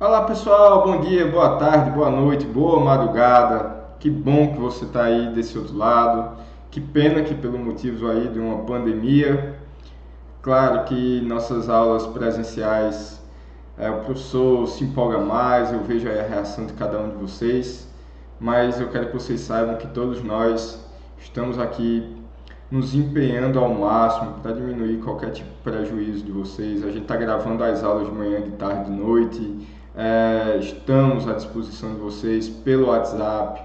Olá pessoal, bom dia, boa tarde, boa noite, boa madrugada. Que bom que você está aí desse outro lado. Que pena que pelo motivo aí de uma pandemia, claro que nossas aulas presenciais, o professor se empolga mais, eu vejo aí a reação de cada um de vocês, mas eu quero que vocês saibam que todos nós estamos aqui nos empenhando ao máximo para diminuir qualquer tipo de prejuízo de vocês. A gente está gravando as aulas de manhã, de tarde, de noite. Estamos à disposição de vocês pelo WhatsApp,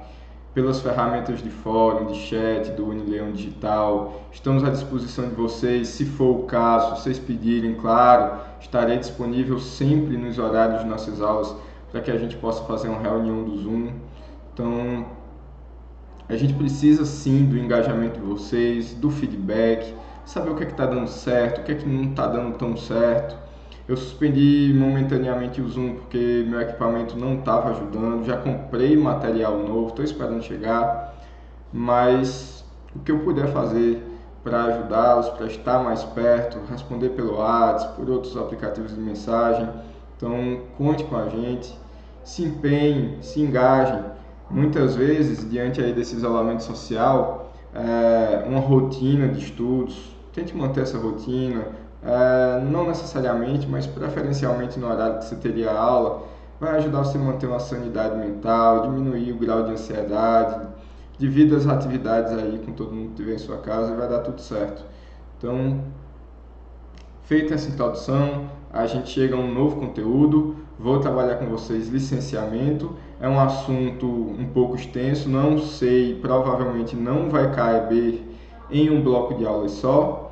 pelas ferramentas de fórum, de chat, do Unileão Digital. Estamos à disposição de vocês, se for o caso, se vocês pedirem, claro, estarei disponível sempre nos horários de nossas aulas para que a gente possa fazer uma reunião do Zoom. Então, a gente precisa sim do engajamento de vocês, do feedback, saber o que é que está dando certo, o que é que não está dando tão certo. Eu suspendi momentaneamente o Zoom porque meu equipamento não estava ajudando, já comprei material novo, estou esperando chegar, mas o que eu puder fazer para ajudá-los, para estar mais perto, responder pelo WhatsApp, por outros aplicativos de mensagem, então conte com a gente, se empenhem, se engajem. Muitas vezes, diante aí desse isolamento social, uma rotina de estudos, tente manter essa rotina, não necessariamente, mas preferencialmente no horário que você teria aula, vai ajudar você a manter uma sanidade mental, diminuir o grau de ansiedade, divida as atividades aí com todo mundo que estiver em sua casa e vai dar tudo certo. Então, feita essa introdução, a gente chega a um novo conteúdo. Vou trabalhar com vocês licenciamento. É um assunto um pouco extenso, não sei, provavelmente não vai caber em um bloco de aulas só.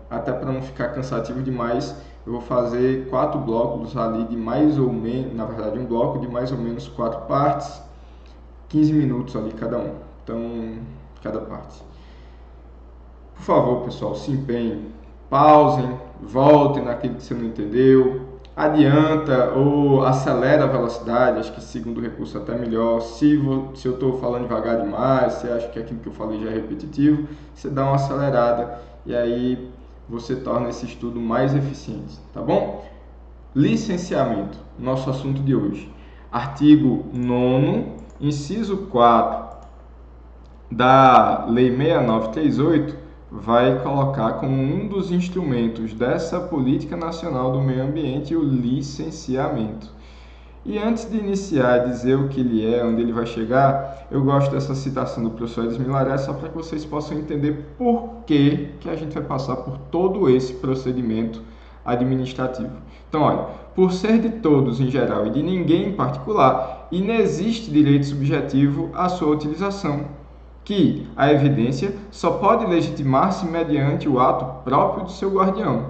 Até para não ficar cansativo demais, eu vou fazer 4 blocos ali de mais ou menos, na verdade um bloco de mais ou menos 4 partes, 15 minutos ali cada um. Então, cada parte. Por favor, pessoal, se empenhem, pausem, voltem naquilo que você não entendeu, adianta ou acelera a velocidade, acho que segundo recurso até melhor. Se eu estou falando devagar demais, você acha que aquilo que eu falei já é repetitivo, você dá uma acelerada e aí você torna esse estudo mais eficiente, tá bom? Licenciamento, nosso assunto de hoje. Artigo 9º, inciso 4 da Lei 6938, vai colocar como um dos instrumentos dessa Política Nacional do Meio Ambiente o licenciamento. E antes de iniciar e dizer o que ele é, onde ele vai chegar, eu gosto dessa citação do professor Edson Milaré, só para que vocês possam entender por que a gente vai passar por todo esse procedimento administrativo. Então, olha, por ser de todos em geral e de ninguém em particular, inexiste direito subjetivo à sua utilização, que a evidência só pode legitimar-se mediante o ato próprio de seu guardião,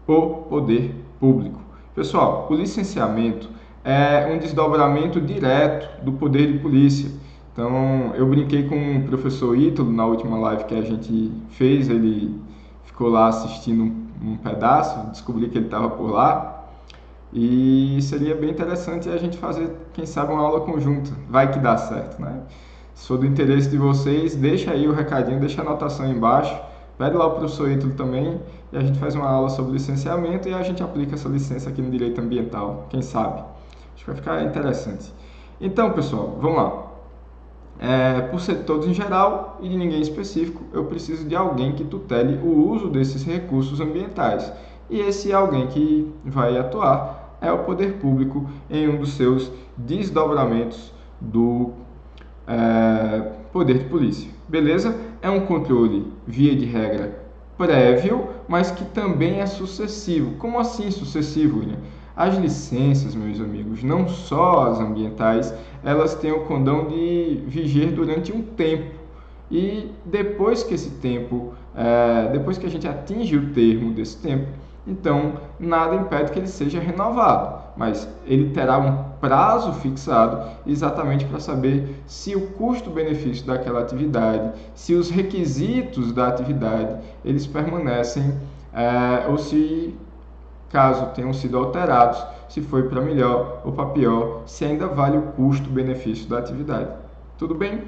o poder público. Pessoal, o licenciamento é um desdobramento direto do poder de polícia. Então, eu brinquei com o professor Ítalo na última live que a gente fez, ele ficou lá assistindo um pedaço, descobri que ele estava por lá, e seria bem interessante a gente fazer, quem sabe, uma aula conjunta. Vai que dá certo, né? Se for do interesse de vocês, deixa aí o recadinho, deixa a anotação aí embaixo, pede lá o professor Ítalo também, e a gente faz uma aula sobre licenciamento e a gente aplica essa licença aqui no direito ambiental, quem sabe? Acho que vai ficar interessante. Então, pessoal, vamos lá. Por ser de todos em geral e de ninguém específico, eu preciso de alguém que tutele o uso desses recursos ambientais. E esse alguém que vai atuar é o poder público em um dos seus desdobramentos do poder de polícia. Beleza? É um controle, via de regra, prévio, mas que também é sucessivo. Como assim sucessivo, William? As licenças, meus amigos, não só as ambientais, elas têm o condão de viger durante um tempo. E depois que esse tempo, depois que a gente atinge o termo desse tempo, então nada impede que ele seja renovado, mas ele terá um prazo fixado exatamente para saber se o custo-benefício daquela atividade, se os requisitos da atividade, eles permanecem ou se, caso tenham sido alterados, se foi para melhor ou para pior, se ainda vale o custo-benefício da atividade. Tudo bem?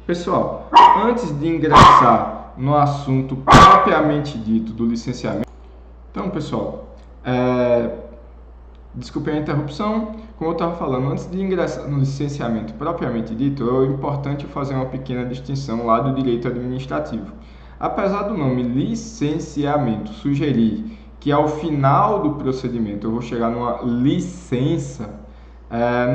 Pessoal, antes de ingressar no assunto propriamente dito do licenciamento, então, pessoal, Desculpe a interrupção, como eu estava falando, antes de ingressar no licenciamento propriamente dito, é importante fazer uma pequena distinção lá do direito administrativo. Apesar do nome licenciamento sugerir que ao final do procedimento eu vou chegar numa licença,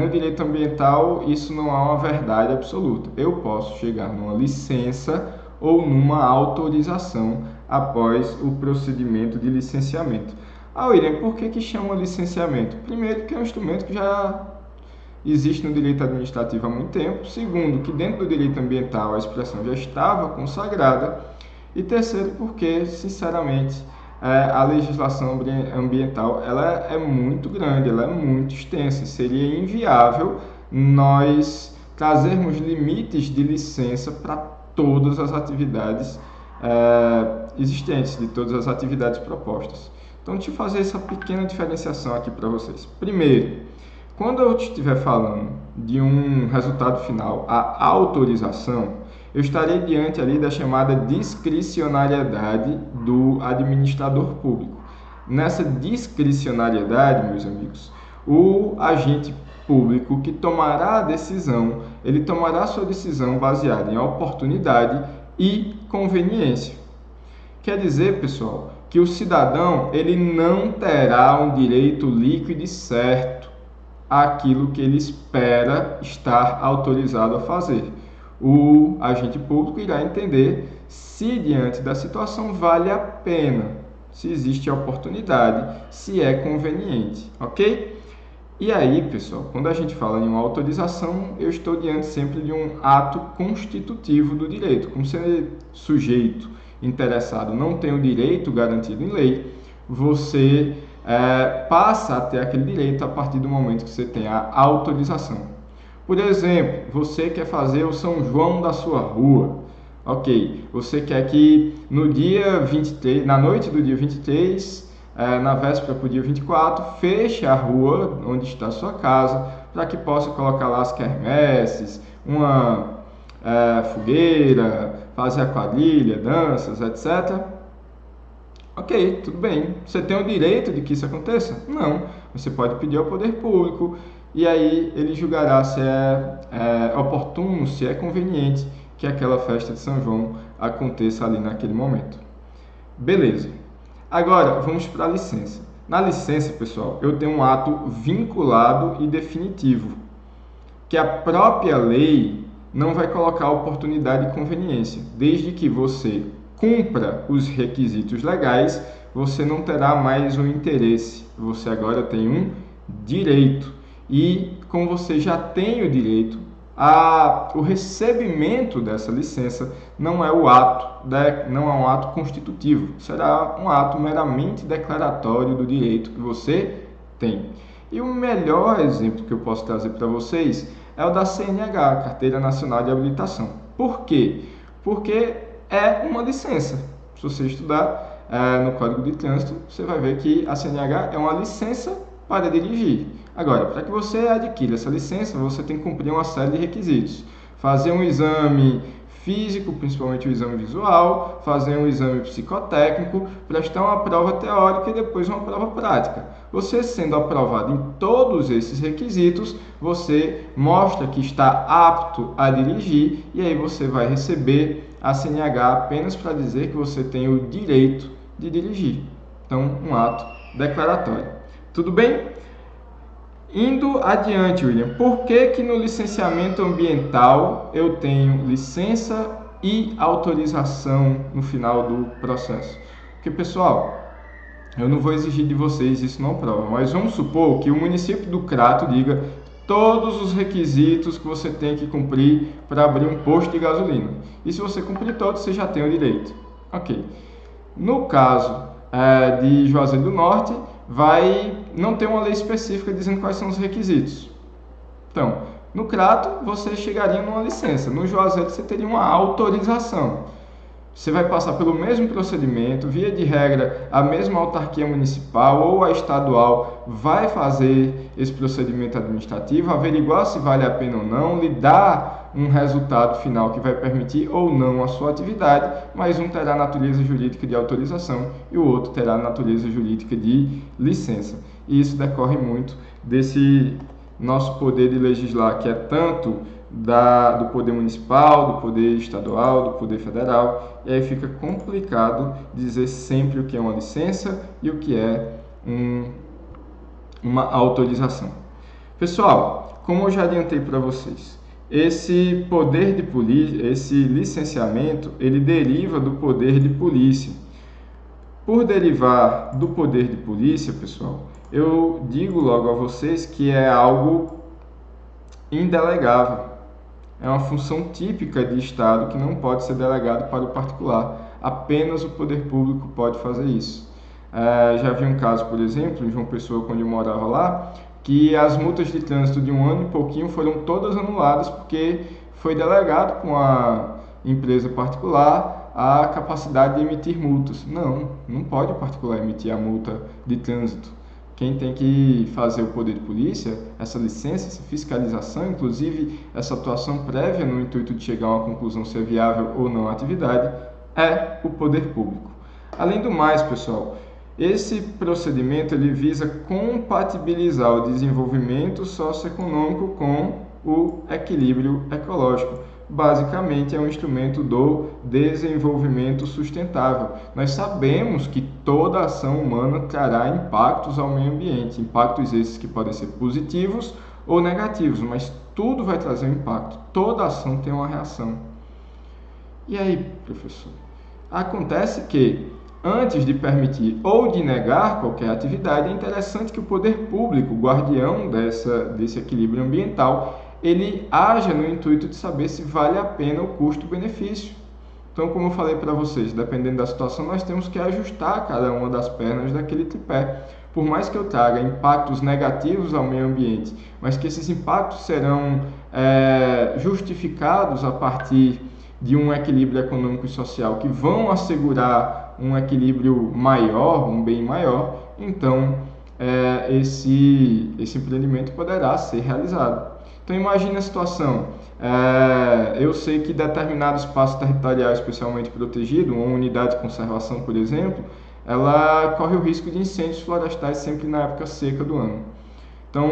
no direito ambiental isso não é uma verdade absoluta. Eu posso chegar numa licença ou numa autorização após o procedimento de licenciamento. William, por que chama licenciamento? Primeiro, que é um instrumento que já existe no direito administrativo há muito tempo. Segundo, que dentro do direito ambiental a expressão já estava consagrada. E terceiro, porque, sinceramente, a legislação ambiental ela é muito grande, ela é muito extensa. Seria inviável nós trazermos limites de licença para todas as atividades existentes, de todas as atividades propostas. Então, deixa eu fazer essa pequena diferenciação aqui para vocês. Primeiro, quando eu estiver falando de um resultado final, a autorização, eu estarei diante ali da chamada discricionariedade do administrador público. Nessa discricionariedade, meus amigos, o agente público que tomará a decisão, ele tomará sua decisão baseada em oportunidade e conveniência. Quer dizer, pessoal, que o cidadão ele não terá um direito líquido e certo àquilo que ele espera estar autorizado a fazer. O agente público irá entender se diante da situação vale a pena, se existe a oportunidade, se é conveniente, ok? E aí, pessoal, quando a gente fala em uma autorização, eu estou diante sempre de um ato constitutivo do direito. Como ser sujeito interessado não tem o direito garantido em lei, você passa a ter aquele direito a partir do momento que você tem a autorização. Por exemplo, você quer fazer o São João da sua rua. Ok, você quer que no dia 23, na noite do dia 23, na véspera para o dia 24, feche a rua onde está a sua casa, para que possa colocar lá as quermesses, uma fogueira, fazer a quadrilha, danças, etc. Ok, tudo bem. Você tem o direito de que isso aconteça? Não. Você pode pedir ao poder público e aí ele julgará se é oportuno, se é conveniente que aquela festa de São João aconteça ali naquele momento. Beleza. Agora, vamos para a licença. Na licença, pessoal, eu tenho um ato vinculado e definitivo, que a própria lei não vai colocar oportunidade e conveniência. Desde que você cumpra os requisitos legais, você não terá mais um interesse. Você agora tem um direito. E como você já tem o direito, o recebimento dessa licença não é um ato constitutivo. Será um ato meramente declaratório do direito que você tem. E o melhor exemplo que eu posso trazer para vocês é o da CNH, Carteira Nacional de Habilitação. Por quê? Porque é uma licença. Se você estudar no Código de Trânsito, você vai ver que a CNH é uma licença para dirigir. Agora, para que você adquira essa licença, você tem que cumprir uma série de requisitos. Fazer um exame físico, principalmente o exame visual, fazer um exame psicotécnico, prestar uma prova teórica e depois uma prova prática. Você sendo aprovado em todos esses requisitos, você mostra que está apto a dirigir e aí você vai receber a CNH apenas para dizer que você tem o direito de dirigir. Então, um ato declaratório. Tudo bem? Indo adiante, William, por que no licenciamento ambiental eu tenho licença e autorização no final do processo? Porque, pessoal, eu não vou exigir de vocês isso não prova, mas vamos supor que o município do Crato diga todos os requisitos que você tem que cumprir para abrir um posto de gasolina. E se você cumprir todos, você já tem o direito. Ok. No caso de Juazeiro do Norte, não ter uma lei específica dizendo quais são os requisitos. Então, no Crato, você chegaria numa licença. No Juazeiro, você teria uma autorização. Você vai passar pelo mesmo procedimento, via de regra, a mesma autarquia municipal ou a estadual vai fazer esse procedimento administrativo, averiguar se vale a pena ou não, lhe dar um resultado final que vai permitir ou não a sua atividade, mas um terá natureza jurídica de autorização e o outro terá natureza jurídica de licença. e isso decorre muito desse nosso poder de legislar, que é tanto do poder municipal, do poder estadual, do poder federal, e aí fica complicado dizer sempre o que é uma licença e o que é uma autorização. Pessoal, como eu já adiantei para vocês, esse poder de polícia, esse licenciamento, ele deriva do poder de polícia. Por derivar do poder de polícia, pessoal, eu digo logo a vocês que é algo indelegável. É uma função típica de Estado que não pode ser delegado para o particular. Apenas o poder público pode fazer isso. Já vi um caso, por exemplo, em João Pessoa, quando eu morava lá, que as multas de trânsito de 1 ano e pouquinho foram todas anuladas porque foi delegado com a empresa particular a capacidade de emitir multas. Não pode o particular emitir a multa de trânsito. Quem tem que fazer o poder de polícia, essa licença, essa fiscalização, inclusive essa atuação prévia no intuito de chegar a uma conclusão se é viável ou não a atividade, é o poder público. Além do mais, pessoal, esse procedimento ele visa compatibilizar o desenvolvimento socioeconômico com o equilíbrio ecológico. Basicamente, é um instrumento do desenvolvimento sustentável. Nós sabemos que toda ação humana trará impactos ao meio ambiente, impactos esses que podem ser positivos ou negativos, mas tudo vai trazer um impacto. Toda ação tem uma reação. E aí, professor? Acontece que, antes de permitir ou de negar qualquer atividade, é interessante que o poder público, guardião desse equilíbrio ambiental, ele haja no intuito de saber se vale a pena o custo-benefício. Então, como eu falei para vocês, dependendo da situação, nós temos que ajustar cada uma das pernas daquele tripé. Por mais que eu traga impactos negativos ao meio ambiente, mas que esses impactos serão justificados a partir de um equilíbrio econômico e social que vão assegurar um equilíbrio maior, um bem maior, então esse empreendimento poderá ser realizado. Então imagine a situação, eu sei que determinado espaço territorial especialmente protegido, uma unidade de conservação, por exemplo, ela corre o risco de incêndios florestais sempre na época seca do ano. Então,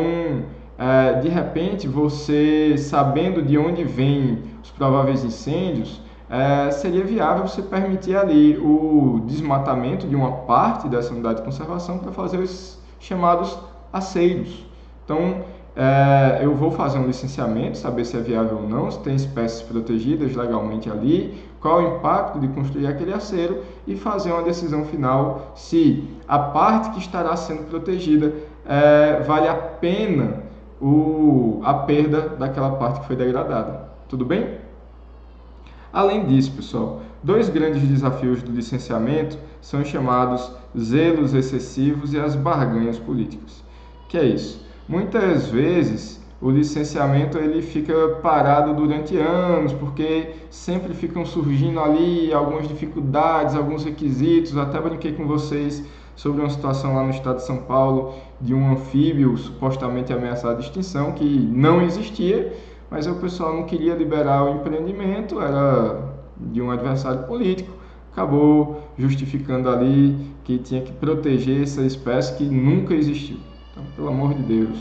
de repente, você sabendo de onde vêm os prováveis incêndios, seria viável você permitir ali o desmatamento de uma parte dessa unidade de conservação para fazer os chamados aceiros. Então, eu vou fazer um licenciamento, saber se é viável ou não, se tem espécies protegidas legalmente ali, qual o impacto de construir aquele aceiro e fazer uma decisão final se a parte que estará sendo protegida vale a pena a perda daquela parte que foi degradada. Tudo bem? Além disso, pessoal, 2 grandes desafios do licenciamento são os chamados zelos excessivos e as barganhas políticas. Que é isso? Muitas vezes o licenciamento ele fica parado durante anos, porque sempre ficam surgindo ali algumas dificuldades, alguns requisitos. Até brinquei com vocês sobre uma situação lá no estado de São Paulo de um anfíbio supostamente ameaçado de extinção, que não existia, mas o pessoal não queria liberar o empreendimento, era de um adversário político, acabou justificando ali que tinha que proteger essa espécie que nunca existiu. Então, pelo amor de Deus,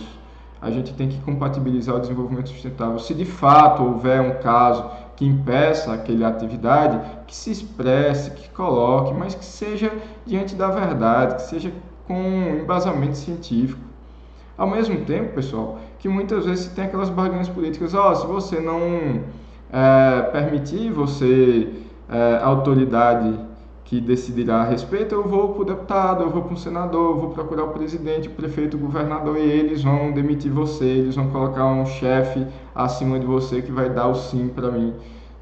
a gente tem que compatibilizar o desenvolvimento sustentável. Se de fato houver um caso que impeça aquela atividade, que se expresse, que coloque, mas que seja diante da verdade, que seja com embasamento científico. Ao mesmo tempo, pessoal, que muitas vezes se tem aquelas barganhas políticas, se você não permitir a autoridade que decidirá a respeito, eu vou para o deputado, eu vou para o senador, eu vou procurar o presidente, o prefeito, o governador, e eles vão demitir você, eles vão colocar um chefe acima de você que vai dar o sim para mim.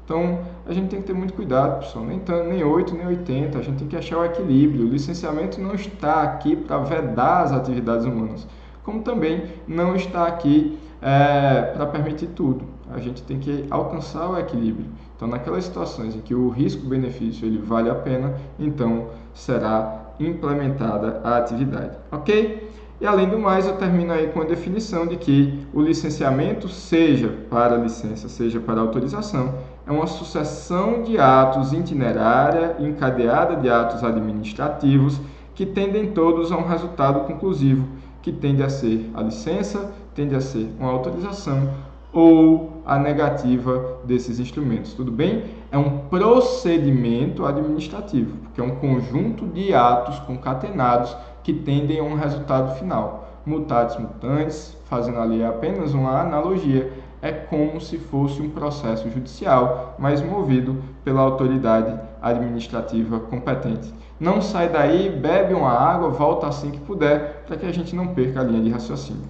Então, a gente tem que ter muito cuidado, pessoal, nem 8, nem 80, a gente tem que achar o equilíbrio. O licenciamento não está aqui para vedar as atividades humanas, como também não está aqui para permitir tudo. A gente tem que alcançar o equilíbrio. Então, naquelas situações em que o risco-benefício ele vale a pena, então será implementada a atividade, ok? E além do mais, eu termino aí com a definição de que o licenciamento, seja para licença, seja para autorização, é uma sucessão de atos itinerária, encadeada de atos administrativos, que tendem todos a um resultado conclusivo, que tende a ser a licença, tende a ser uma autorização ou a negativa desses instrumentos, tudo bem? É um procedimento administrativo, porque é um conjunto de atos concatenados que tendem a um resultado final. Mutatis mutandis, fazendo ali apenas uma analogia, é como se fosse um processo judicial, mas movido pela autoridade administrativa competente. Não sai daí, bebe uma água, volta assim que puder, para que a gente não perca a linha de raciocínio.